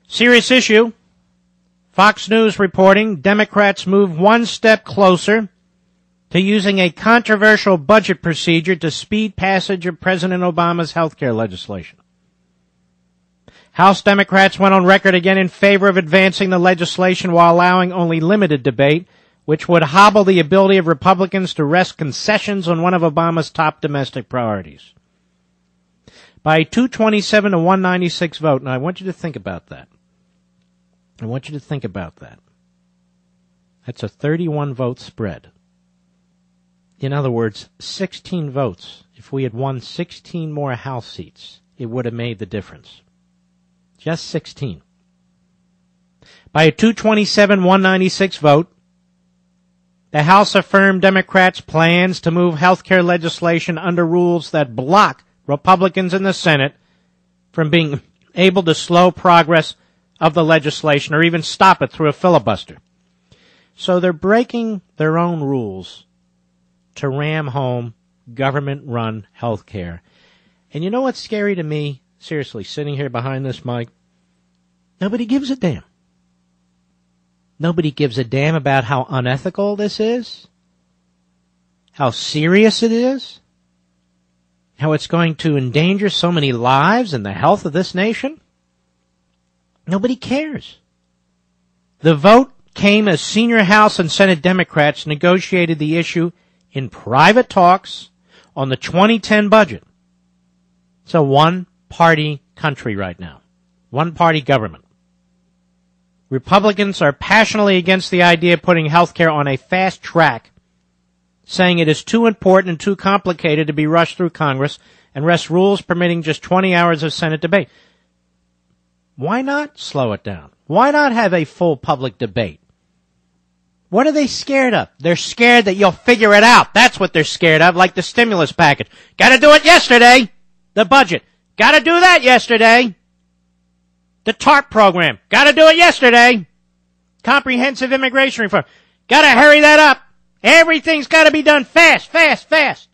Serious issue. Fox News reporting Democrats move one step closer to using a controversial budget procedure to speed passage of President Obama's health care legislation. House Democrats went on record again in favor of advancing the legislation while allowing only limited debate, which would hobble the ability of Republicans to wrest concessions on one of Obama's top domestic priorities. By a 227 to 196 vote, now I want you to think about that. That's a 31 vote spread. In other words, 16 votes. If we had won 16 more House seats, it would have made the difference. Just 16. By a 227-196 vote, the House affirmed Democrats' plans to move health care legislation under rules that block Republicans in the Senate from being able to slow progress of the legislation or even stop it through a filibuster. So they're breaking their own rules to ram home government-run health care. And you know what's scary to me? Seriously, sitting here behind this mic, nobody gives a damn. Nobody gives a damn about how unethical this is, how serious it is, how it's going to endanger so many lives and the health of this nation. Nobody cares. The vote came as senior House and Senate Democrats negotiated the issue in private talks on the 2010 budget. It's a one-party country right now. One-party government. Republicans are passionately against the idea of putting health care on a fast track, saying it is too important and too complicated to be rushed through Congress and rests rules permitting just 20 hours of Senate debate. Why not slow it down? Why not have a full public debate? What are they scared of? They're scared that you'll figure it out. That's what they're scared of, like the stimulus package. Gotta do it yesterday. The budget. Gotta do that yesterday. The TARP program. Gotta do it yesterday. Comprehensive immigration reform. Gotta hurry that up. Everything's gotta be done fast, fast, fast.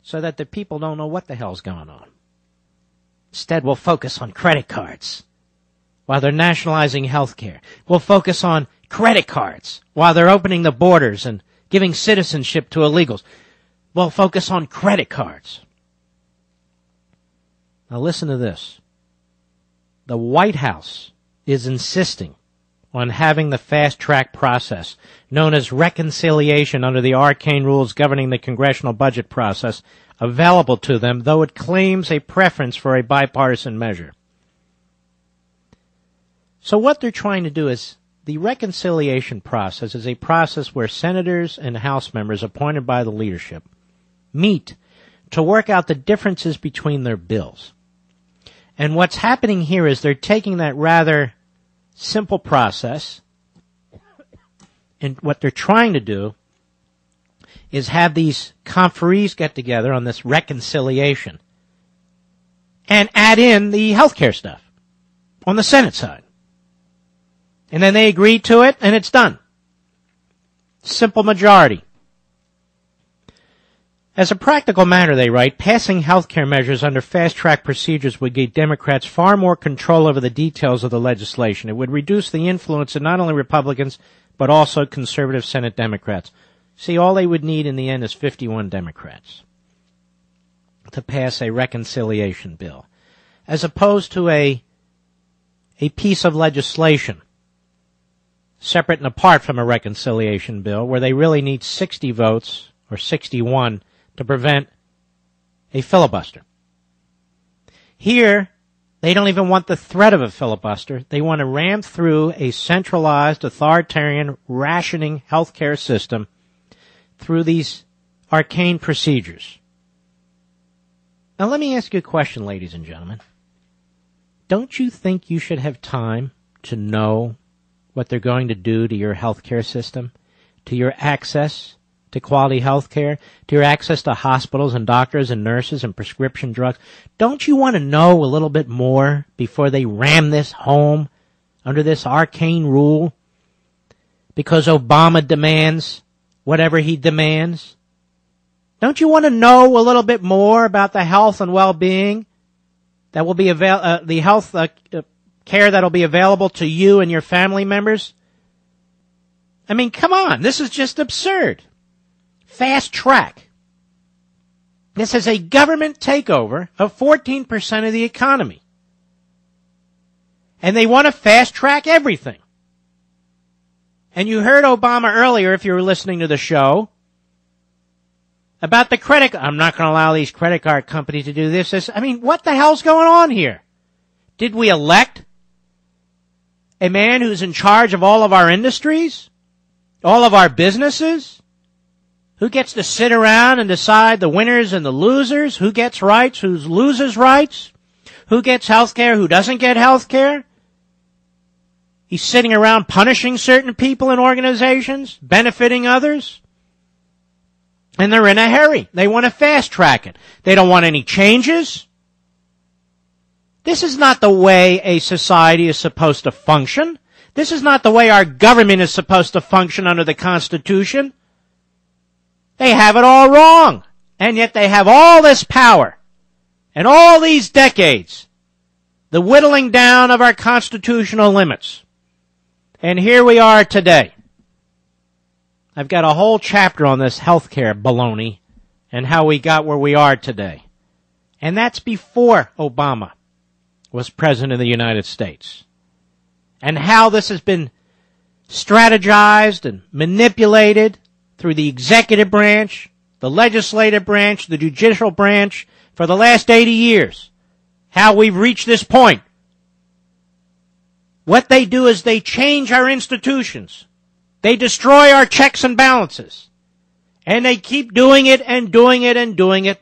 So that the people don't know what the hell's going on. Instead, we'll focus on credit cards while they're nationalizing health care. We'll focus on credit cards while they're opening the borders and giving citizenship to illegals. We'll focus on credit cards. Now listen to this. The White House is insisting on having the fast-track process, known as reconciliation under the arcane rules governing the congressional budget process, available to them, though it claims a preference for a bipartisan measure. So what they're trying to do is, the reconciliation process is a process where senators and House members appointed by the leadership meet to work out the differences between their bills. And what's happening here is they're taking that rather simple process, and what they're trying to do is have these conferees get together on this reconciliation and add in the healthcare stuff on the Senate side. And then they agree to it, and it's done. Simple majority. As a practical matter, they write, passing health care measures under fast-track procedures would give Democrats far more control over the details of the legislation. It would reduce the influence of not only Republicans, but also conservative Senate Democrats. See, all they would need in the end is 51 Democrats to pass a reconciliation bill, as opposed to a piece of legislation separate and apart from a reconciliation bill, where they really need 60 votes, or 61, to prevent a filibuster. Here, they don't even want the threat of a filibuster. They want to ram through a centralized, authoritarian, rationing healthcare system through these arcane procedures. Now let me ask you a question, ladies and gentlemen. Don't you think you should have time to know what they're going to do to your healthcare system, to your access to quality health care, to your access to hospitals and doctors and nurses and prescription drugs? Don't you want to know a little bit more before they ram this home under this arcane rule? Because Obama demands whatever he demands? Don't you want to know a little bit more about the health and well-being that will be the health care that'll be available to you and your family members? I mean, come on. This is just absurd. Fast track. This is a government takeover of 14% of the economy. And they want to fast track everything. And you heard Obama earlier, if you were listening to the show, about the credit. I'm not going to allow these credit card companies to do this. I mean, what the hell's going on here? Did we elect a man who's in charge of all of our industries? All of our businesses? Who gets to sit around and decide the winners and the losers? Who gets rights? Who loses rights? Who gets health care? Who doesn't get health care? He's sitting around punishing certain people and organizations, benefiting others. And they're in a hurry. They want to fast track it. They don't want any changes. This is not the way a society is supposed to function. This is not the way our government is supposed to function under the Constitution. They have it all wrong. And yet they have all this power and all these decades, the whittling down of our constitutional limits. And here we are today. I've got a whole chapter on this healthcare baloney and how we got where we are today. And that's before Obama was president of the United States. And how this has been strategized and manipulated through the executive branch, the legislative branch, the judicial branch for the last 80 years. How we've reached this point. What they do is they change our institutions. They destroy our checks and balances. And they keep doing it and doing it and doing it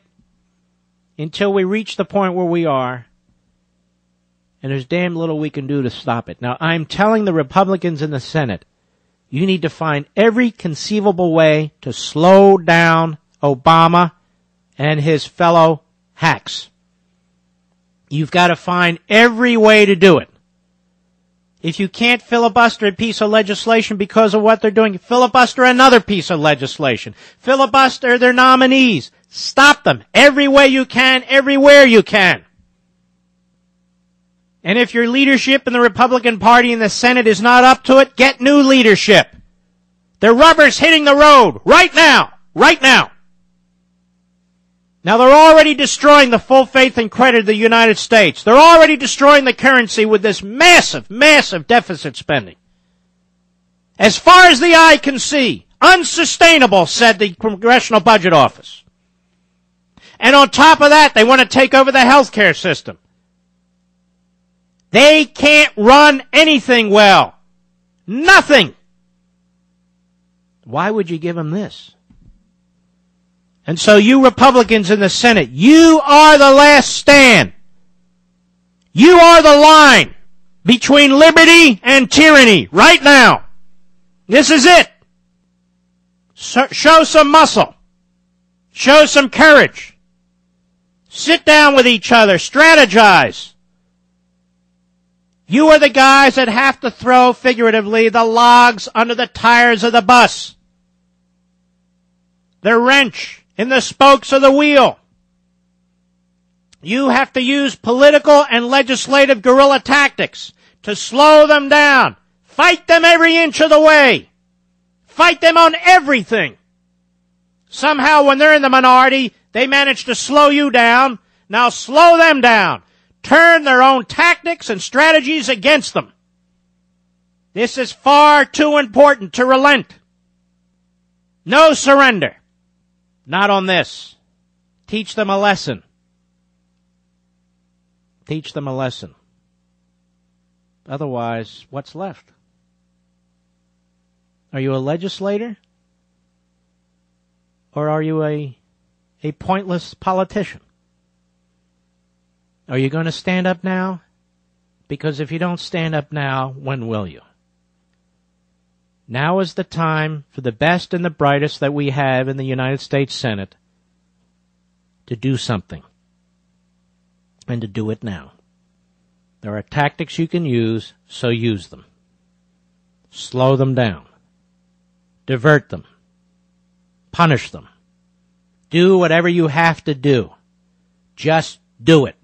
until we reach the point where we are. And there's damn little we can do to stop it. Now, I'm telling the Republicans in the Senate, you need to find every conceivable way to slow down Obama and his fellow hacks. You've got to find every way to do it. If you can't filibuster a piece of legislation because of what they're doing, filibuster another piece of legislation. Filibuster their nominees. Stop them every way you can, everywhere you can. And if your leadership in the Republican Party in the Senate is not up to it, get new leadership. The rubber's hitting the road right now. Right now. Now they're already destroying the full faith and credit of the United States. They're already destroying the currency with this massive, massive deficit spending. As far as the eye can see, unsustainable, said the Congressional Budget Office. And on top of that, they want to take over the healthcare system. They can't run anything well. Nothing. Why would you give them this? And so you Republicans in the Senate, you are the last stand. You are the line between liberty and tyranny right now. This is it. Show some muscle. Show some courage. Sit down with each other. Strategize. You are the guys that have to throw, figuratively, the logs under the tires of the bus. The wrench in the spokes of the wheel. You have to use political and legislative guerrilla tactics to slow them down. Fight them every inch of the way. Fight them on everything. Somehow when they're in the minority, they manage to slow you down. Now slow them down. Turn their own tactics and strategies against them. This is far too important to relent. No surrender. Not on this. Teach them a lesson. Teach them a lesson. Otherwise, what's left? Are you a legislator? Or are you a pointless politician? Are you going to stand up now? Because if you don't stand up now, when will you? Now is the time for the best and the brightest that we have in the United States Senate to do something. And to do it now. There are tactics you can use, so use them. Slow them down. Divert them. Punish them. Do whatever you have to do. Just do it.